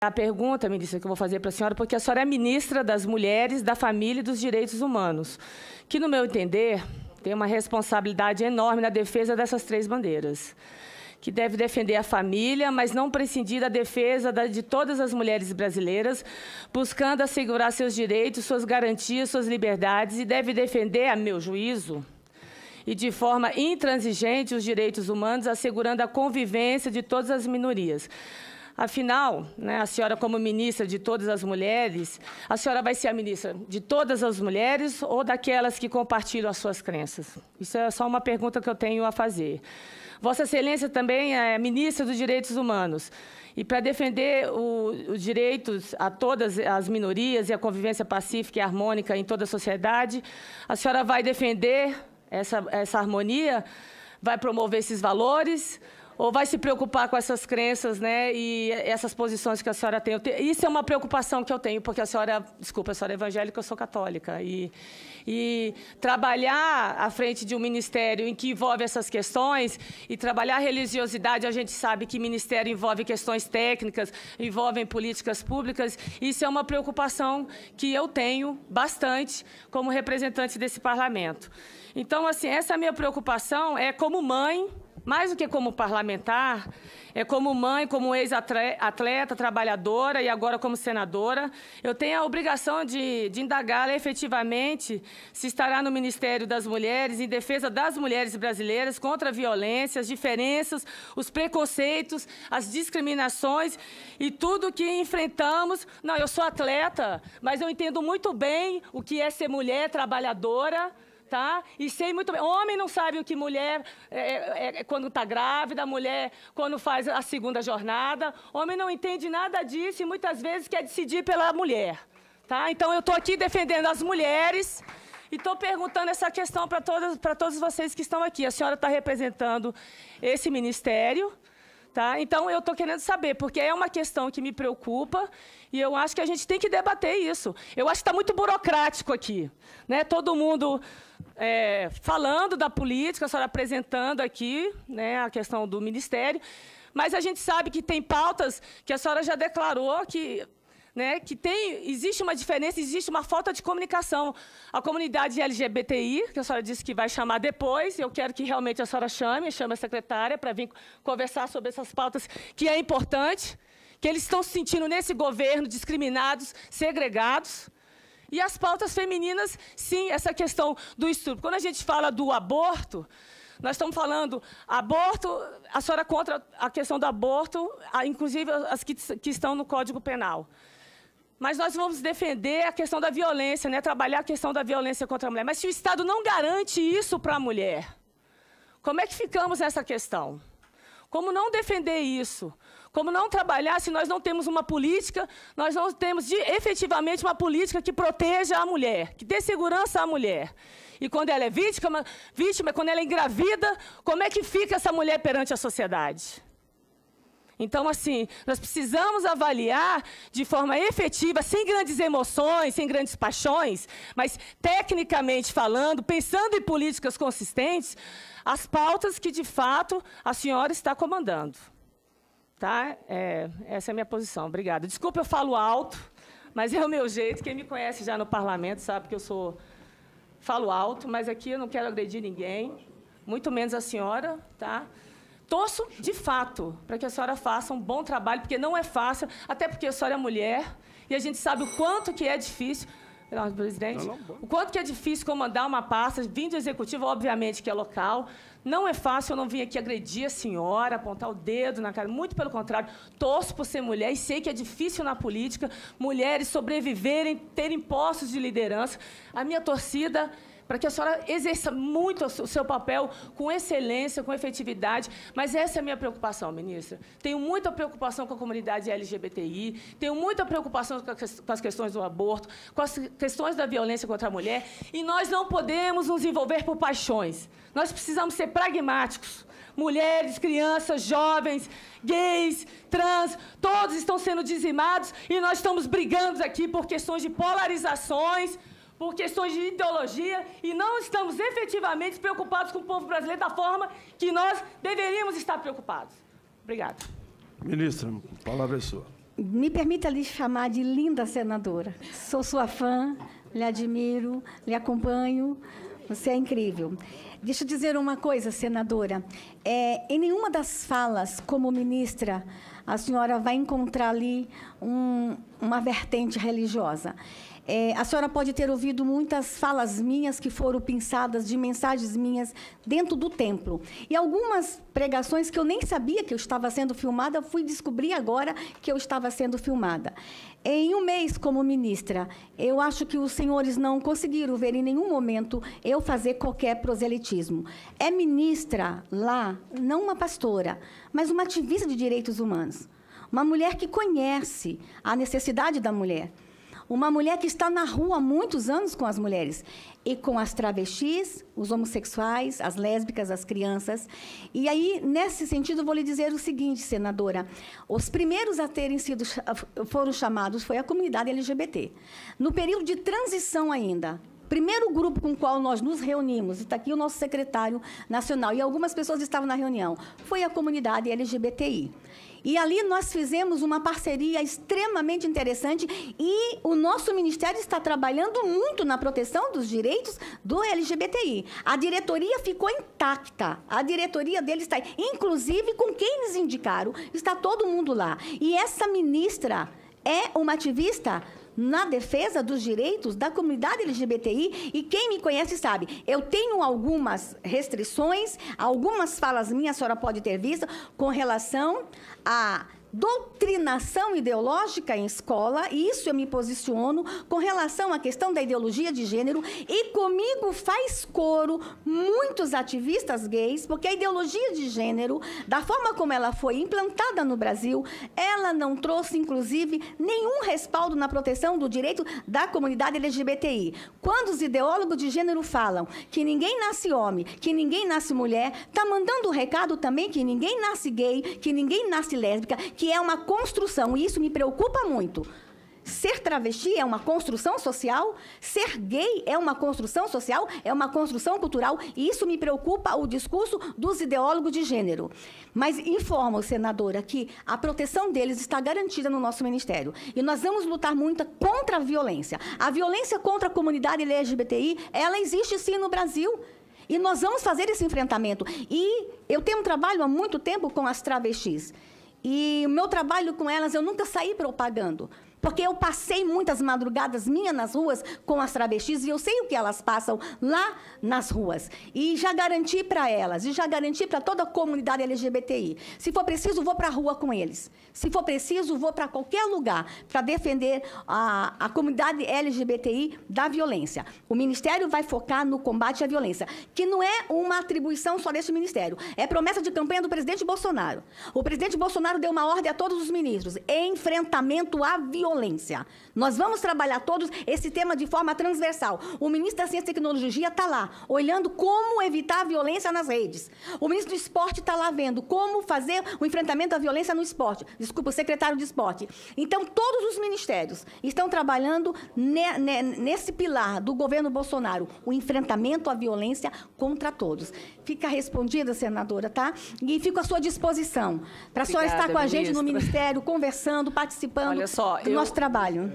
A pergunta, ministra, que eu vou fazer para a senhora, porque a senhora é ministra das Mulheres, da Família e dos Direitos Humanos, que, no meu entender, tem uma responsabilidade enorme na defesa dessas três bandeiras, que deve defender a família, mas não prescindir da defesa de todas as mulheres brasileiras, buscando assegurar seus direitos, suas garantias, suas liberdades, e deve defender, a meu juízo, e de forma intransigente, os direitos humanos, assegurando a convivência de todas as minorias. Afinal, né, a senhora, como ministra de todas as mulheres, a senhora vai ser a ministra de todas as mulheres ou daquelas que compartilham as suas crenças? Isso é só uma pergunta que eu tenho a fazer. Vossa Excelência também é ministra dos Direitos Humanos. E para defender os direitos a todas as minorias e a convivência pacífica e harmônica em toda a sociedade, a senhora vai defender essa harmonia? Vai promover esses valores? Ou vai se preocupar com essas crenças, né, e essas posições que a senhora tem? Isso é uma preocupação que eu tenho, porque a senhora, desculpa, a senhora é evangélica, eu sou católica. E trabalhar à frente de um ministério em que envolve essas questões, e trabalhar a religiosidade, a gente sabe que ministério envolve questões técnicas, envolvem políticas públicas, isso é uma preocupação que eu tenho bastante como representante desse parlamento. Então, assim, essa minha preocupação é como mãe, mais do que como parlamentar, é como mãe, como ex-atleta, trabalhadora e agora como senadora. Eu tenho a obrigação de indagá-la efetivamente se estará no Ministério das Mulheres, em defesa das mulheres brasileiras, contra a violência, as diferenças, os preconceitos, as discriminações e tudo que enfrentamos. Não, eu sou atleta, mas eu entendo muito bem o que é ser mulher trabalhadora, tá? E sei muito bem. Homem não sabe o que mulher quando está grávida, mulher quando faz a segunda jornada. Homem não entende nada disso e muitas vezes quer decidir pela mulher. Tá? Então, eu estou aqui defendendo as mulheres e estou perguntando essa questão para todos vocês que estão aqui. A senhora está representando esse ministério. Tá? Então, eu estou querendo saber, porque é uma questão que me preocupa e eu acho que a gente tem que debater isso. Eu acho que está muito burocrático aqui, né? Todo mundo falando da política, a senhora apresentando aqui, né, a questão do ministério, mas a gente sabe que tem pautas que a senhora já declarou que... né, que existe uma diferença, existe uma falta de comunicação. A comunidade LGBTI, que a senhora disse que vai chamar depois, eu quero que realmente a senhora chame a secretária para vir conversar sobre essas pautas, que é importante, que eles estão se sentindo nesse governo discriminados, segregados. E as pautas femininas, sim, essa questão do estupro. Quando a gente fala do aborto, nós estamos falando aborto, a senhora contra a questão do aborto, inclusive as que estão no Código Penal. Mas nós vamos defender a questão da violência, né? Trabalhar a questão da violência contra a mulher. Mas se o Estado não garante isso para a mulher, como é que ficamos nessa questão? Como não defender isso? Como não trabalhar se nós não temos uma política, nós não temos efetivamente uma política que proteja a mulher, que dê segurança à mulher? E quando ela é vítima, quando ela é engravida, como é que fica essa mulher perante a sociedade? Então, assim, nós precisamos avaliar de forma efetiva, sem grandes emoções, sem grandes paixões, mas tecnicamente falando, pensando em políticas consistentes, as pautas que, de fato, a senhora está comandando. Tá? Essa é a minha posição. Obrigada. Desculpa, eu falo alto, mas é o meu jeito. Quem me conhece já no parlamento sabe que eu falo alto, mas aqui eu não quero agredir ninguém, muito menos a senhora, tá? Torço, de fato, para que a senhora faça um bom trabalho, porque não é fácil, até porque a senhora é mulher, e a gente sabe o quanto que é difícil, presidente, o quanto que é difícil comandar uma pasta, vindo do executivo, obviamente, que é local. Não é fácil, eu não vim aqui agredir a senhora, apontar o dedo na cara, muito pelo contrário, torço por ser mulher e sei que é difícil na política mulheres sobreviverem, terem postos de liderança. A minha torcida para que a senhora exerça muito o seu papel com excelência, com efetividade. Mas essa é a minha preocupação, ministra. Tenho muita preocupação com a comunidade LGBTI, tenho muita preocupação com as questões do aborto, com as questões da violência contra a mulher, e nós não podemos nos envolver por paixões. Nós precisamos ser pragmáticos. Mulheres, crianças, jovens, gays, trans, todos estão sendo dizimados e nós estamos brigando aqui por questões de polarizações, por questões de ideologia, e não estamos efetivamente preocupados com o povo brasileiro da forma que nós deveríamos estar preocupados. Obrigada. Ministra, a palavra é sua. Me permita lhe chamar de linda senadora. Sou sua fã, lhe admiro, lhe acompanho. Você é incrível. Deixa eu dizer uma coisa, senadora. Em nenhuma das falas, como ministra, a senhora vai encontrar ali uma vertente religiosa. A senhora pode ter ouvido muitas falas minhas que foram pensadas de mensagens minhas dentro do templo. E algumas pregações que eu nem sabia que eu estava sendo filmada, fui descobrir agora que eu estava sendo filmada. Em um mês como ministra, eu acho que os senhores não conseguiram ver em nenhum momento eu fazer qualquer proselitismo. É ministra lá, não uma pastora, mas uma ativista de direitos humanos. Uma mulher que conhece a necessidade da mulher. Uma mulher que está na rua há muitos anos com as mulheres. E com as travestis, os homossexuais, as lésbicas, as crianças. E aí, nesse sentido, eu vou lhe dizer o seguinte, senadora. Os primeiros a terem foram chamados foi a comunidade LGBT. No período de transição ainda, primeiro grupo com o qual nós nos reunimos, está aqui o nosso secretário nacional, e algumas pessoas estavam na reunião, foi a comunidade LGBTI. E ali nós fizemos uma parceria extremamente interessante e o nosso ministério está trabalhando muito na proteção dos direitos do LGBTI. A diretoria ficou intacta, a diretoria deles está, inclusive com quem eles indicaram, está todo mundo lá. E essa ministra é uma ativista na defesa dos direitos da comunidade LGBTI, e quem me conhece sabe, eu tenho algumas restrições, algumas falas minhas, a senhora pode ter visto, com relação a doutrinação ideológica em escola, e isso eu me posiciono com relação à questão da ideologia de gênero, e comigo faz coro muitos ativistas gays, porque a ideologia de gênero, da forma como ela foi implantada no Brasil, ela não trouxe, inclusive, nenhum respaldo na proteção do direito da comunidade LGBTI. Quando os ideólogos de gênero falam que ninguém nasce homem, que ninguém nasce mulher, está mandando o recado também que ninguém nasce gay, que ninguém nasce lésbica, que é uma construção, e isso me preocupa muito. Ser travesti é uma construção social, ser gay é uma construção social, é uma construção cultural, e isso me preocupa, o discurso dos ideólogos de gênero. Mas informo, senadora, que a proteção deles está garantida no nosso ministério. E nós vamos lutar muito contra a violência. A violência contra a comunidade LGBTI, ela existe sim no Brasil. E nós vamos fazer esse enfrentamento. E eu tenho um trabalho há muito tempo com as travestis. E o meu trabalho com elas, eu nunca saí propagando. Porque eu passei muitas madrugadas minhas nas ruas com as travestis e eu sei o que elas passam lá nas ruas. E já garanti para elas, e já garanti para toda a comunidade LGBTI. Se for preciso, vou para a rua com eles. Se for preciso, vou para qualquer lugar para defender a comunidade LGBTI da violência. O Ministério vai focar no combate à violência, que não é uma atribuição só deste Ministério. É promessa de campanha do presidente Bolsonaro. O presidente Bolsonaro deu uma ordem a todos os ministros: enfrentamento à violência. Nós vamos trabalhar todos esse tema de forma transversal. O ministro da Ciência e Tecnologia está lá, olhando como evitar a violência nas redes. O ministro do Esporte está lá vendo como fazer o enfrentamento à violência no esporte. Desculpa, o secretário de Esporte. Então, todos os ministérios estão trabalhando nesse pilar do governo Bolsonaro, o enfrentamento à violência contra todos. Fica respondida, senadora, tá? E fico à sua disposição para a senhora estar com a gente no Ministério, conversando, participando do nosso trabalho.